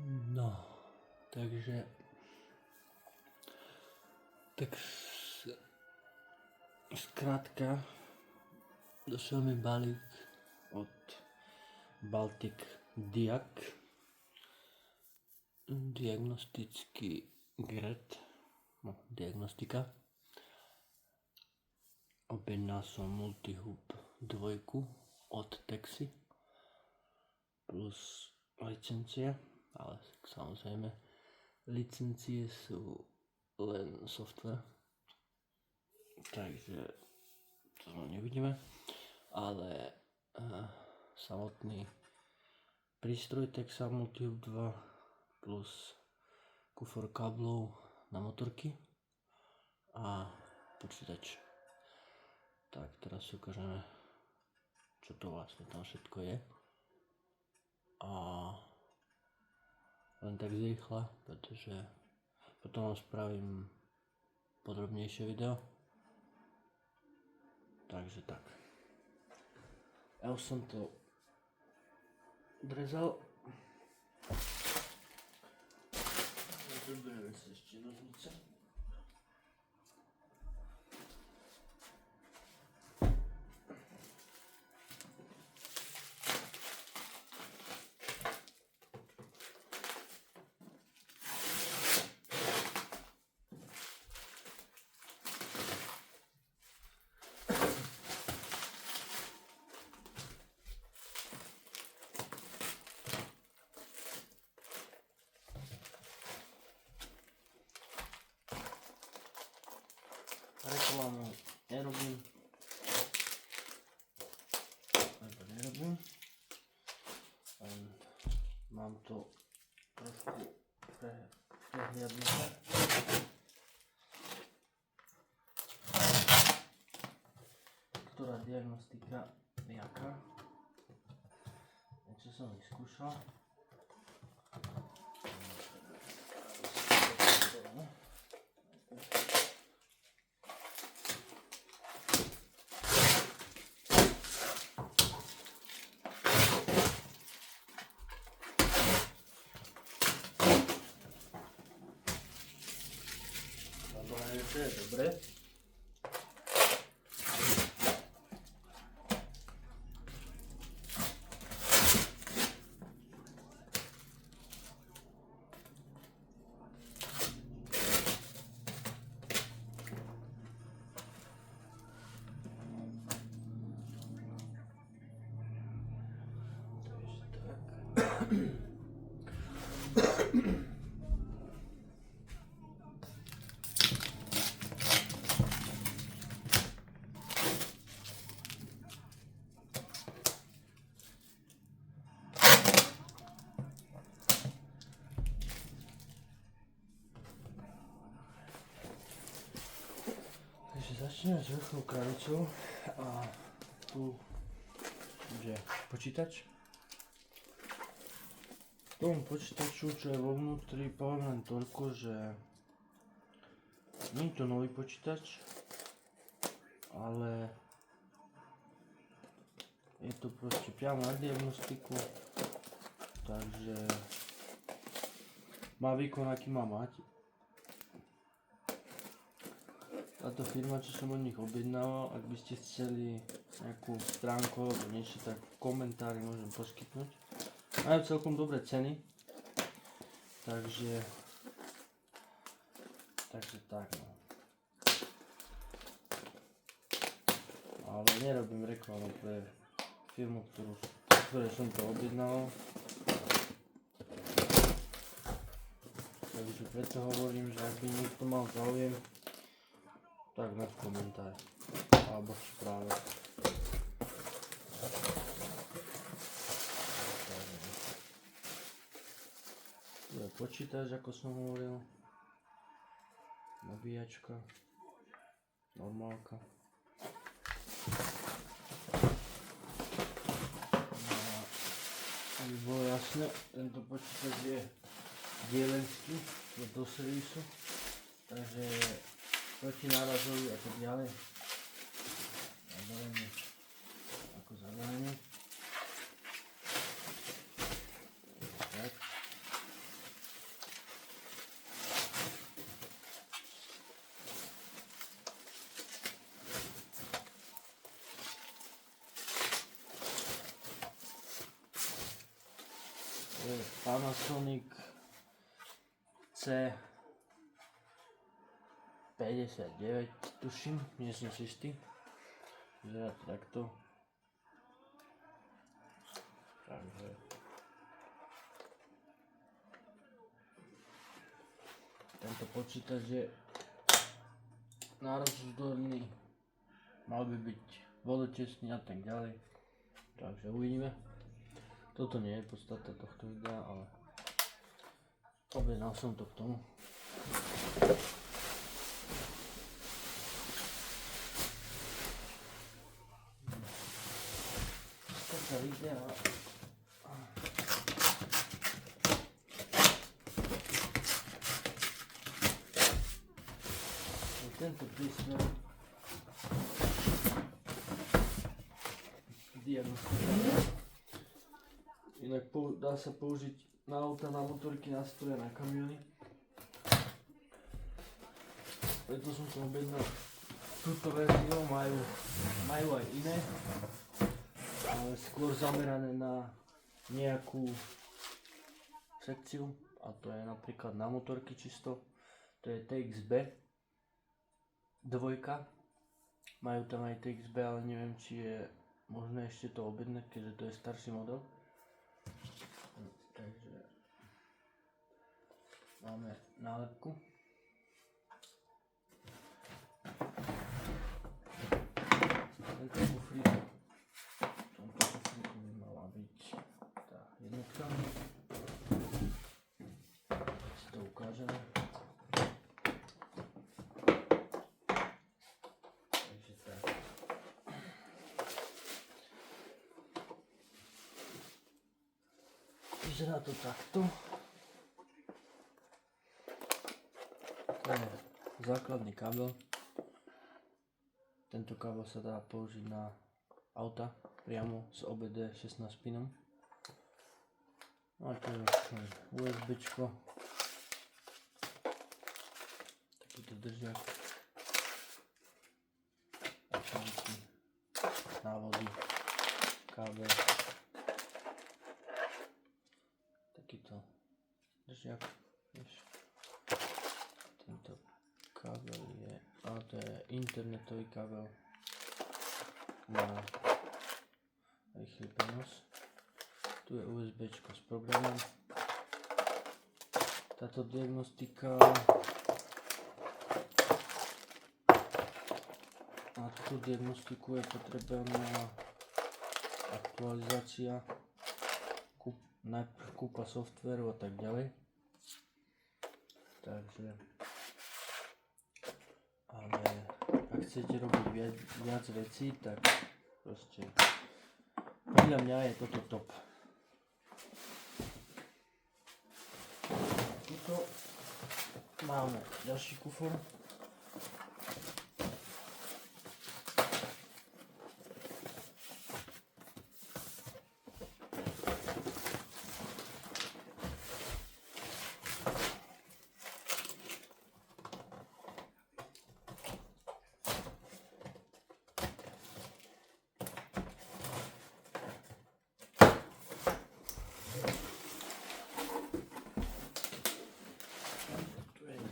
No, takže tak skrátka došiel mi balík od Baltic Diag, diagnostický GRED, diagnostika. Objednal som Multihub 2 od Texy plus licencie, ale samozrejme licencie sú len software, takže to nevidíme, ale samotný prístroj Texa Multihub 2 plus kufor káblov na motorky a počítač. Tak teraz si ukážeme, čo to vlastne tam všetko je. A len tak zrýchla, pretože potom vám spravím podrobnejšie video. Takže tak. Ja už som to odrezal. Zoberieme sa ešte nožnice. Reklamu nerobím. Mám to trošku prehliadnuté. Ktorá diagnostika je aká? Niečo som vyskúšal. To je dobre. Začneme s vrchnou kravicou a tu je počítač. K tomu počítaču, čo je vo vnútri, poviem len toľko, že nie je to nový počítač, ale je to proste priamo na diagnostiku, takže má výkon, aký má mať. Táto firma, čo som od nich objednával, ak by ste chceli nejakú stránku alebo niečo, tak v komentári môžem poskytnúť. Majú celkom dobré ceny, takže tak no. Ale nerobím reklamu pre firmu, ktorej som to objednával. Takže preto hovorím, že ak by niekto mal záujem, tak na komentár alebo v správe. Tu je počítač, ako som hovoril, nabíjačka, normálka. Aby bolo jasné, tento počítač je dielenský, je do servisu, takže protinárazový a tak ďalej. Zabavenie ako zabavenie. Tak. To je Panasonic C59, tuším, nie som si istý. Vyzerá to takto. Takže tento počítač je náročný, mal by byť vodotesný a tak ďalej. Takže uvidíme. Toto nie je podstata tohto videa, ale objednal som to k tomu. Podstata videa. Tento prístroj diagnostika. Inak dá sa použiť na auta, na motorky, na stroje, na kamiony. Preto som to objednal túto verziu, majú aj iné, ale skôr zamerané na nejakú sekciu, a to je napríklad na motorky čisto. To je TXB 2, majú tam aj TXB, ale neviem, či je možné ešte to objednať, keďže to je starší model. Takže máme nálepku. Tento kufrík, v tomto kufríku by mala byť tá jednotka. Si to ukážeme. Takže tak. Vyzerá to takto. To je základný kábel. Tento kábel sa dá použiť na auta priamo s OBD 16 pinom. A to je USBčko. Takýto držiak. Návody, kábel. Takýto držiak. Tento kábel je, to je internetový kábel na rýchly prenos. Tu je USBčko s programom. Táto diagnostika na túto diagnostiku je potrebná aktualizácia, najprv kúpa softvéru a tak ďalej. Takže ale ak chcete robiť viac vecí, tak proste podľa mňa je toto top. Tuto máme ďalší kufor.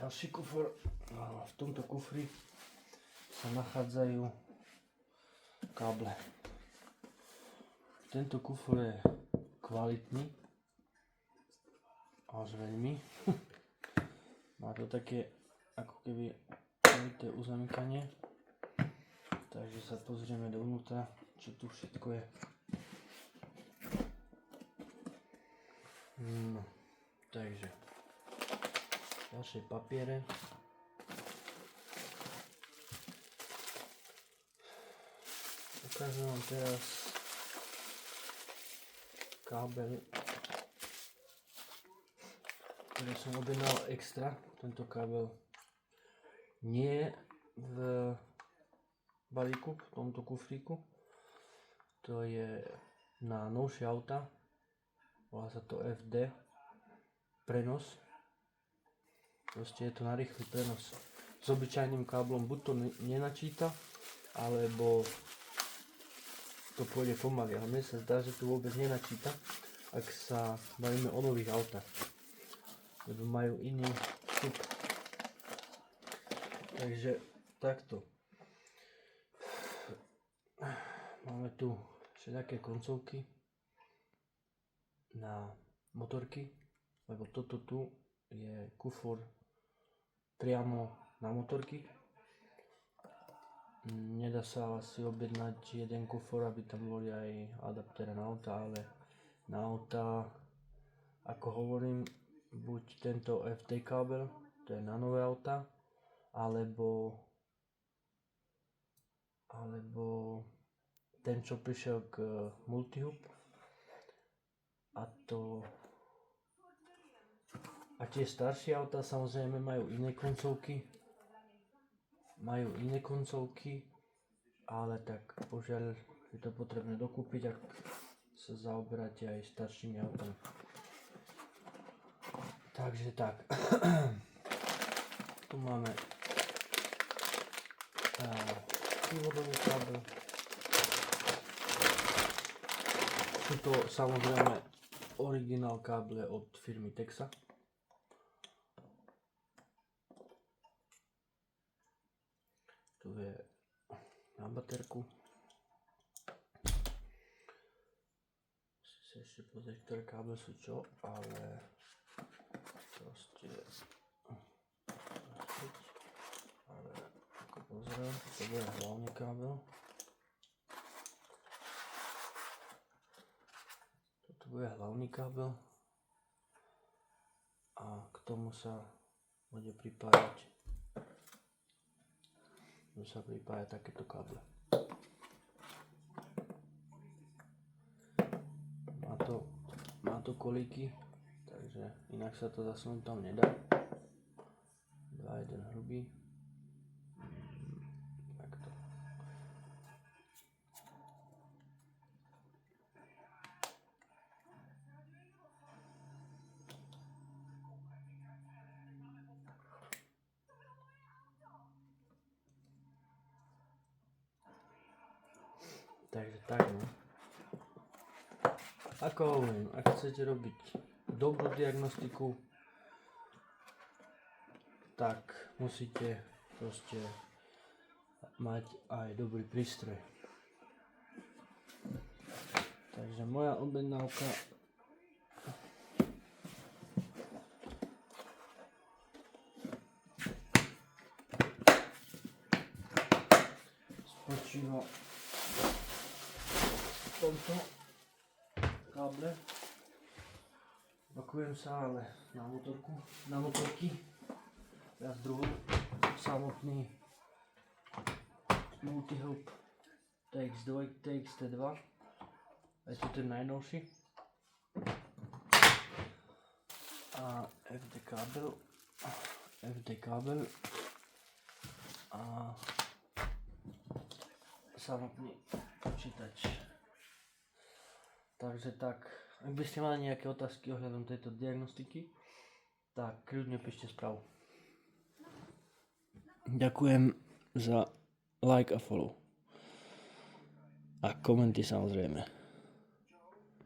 Ďalší kufor. V tomto kufri sa nachádzajú káble. Tento kufor je kvalitný, až veľmi. Má to také ako keby kvalitné uzamykanie. Takže sa pozrieme dovnútra, čo tu všetko je. Takže ďalšie papiere. Ukážem vám teraz kábel, ktorý som objednal extra. Tento kábel nie je v balíku, v tomto kufríku. To je na novšie auta. Volá sa to FD prenos. Proste je to na rýchly prenos. S obyčajným káblom buď to nenačíta, alebo to pôjde pomaly. Ale mne sa zdá, že to vôbec nenačíta. ak sa bavíme o nových autách, lebo majú iný vstup. Takže takto. Máme tu všelijaké koncovky na motorky, lebo toto tu je kufor priamo na motorky. Nedá sa si objednať jeden kufor, aby tam boli aj adaptéry na auta, ale na auta, ako hovorím, buď tento FT kábel, to je na nové auta, alebo ten, čo prišiel k Multihub, a tie staršie auta samozrejme majú iné koncovky, ale tak požiaľ je to potrebné dokúpiť, ak sa zaoberáte aj staršími autami. Takže tak. Tu máme prívodový kábel. Sú to samozrejme originál káble od firmy Texa. Tu je na baterku. Musím sa ešte pozrieť, ktoré káble sú čo, ale proste ako pozriem, to bude hlavný kábel. Toto bude hlavný kábel a k tomu sa bude pripájať takéto káble. Má to kolíky, takže inak sa to zasunúť tam nedá. 2-1 hrubý. Takto. Takže tak, no. Ako hovorím, ak chcete robiť dobrú diagnostiku, tak musíte proste mať aj dobrý prístroj. Takže moja objednávka spočíva v tomto káble. Opakujem sa, ale na motorky. Teraz druhý samotný Multihub TX2, TXT2. Je to ten najnovší. A FD kábel a samotný počítač. Takže tak, ak by ste mali nejaké otázky ohľadom tejto diagnostiky, tak kľudne píšte správu. Ďakujem za like a follow. A komenty samozrejme.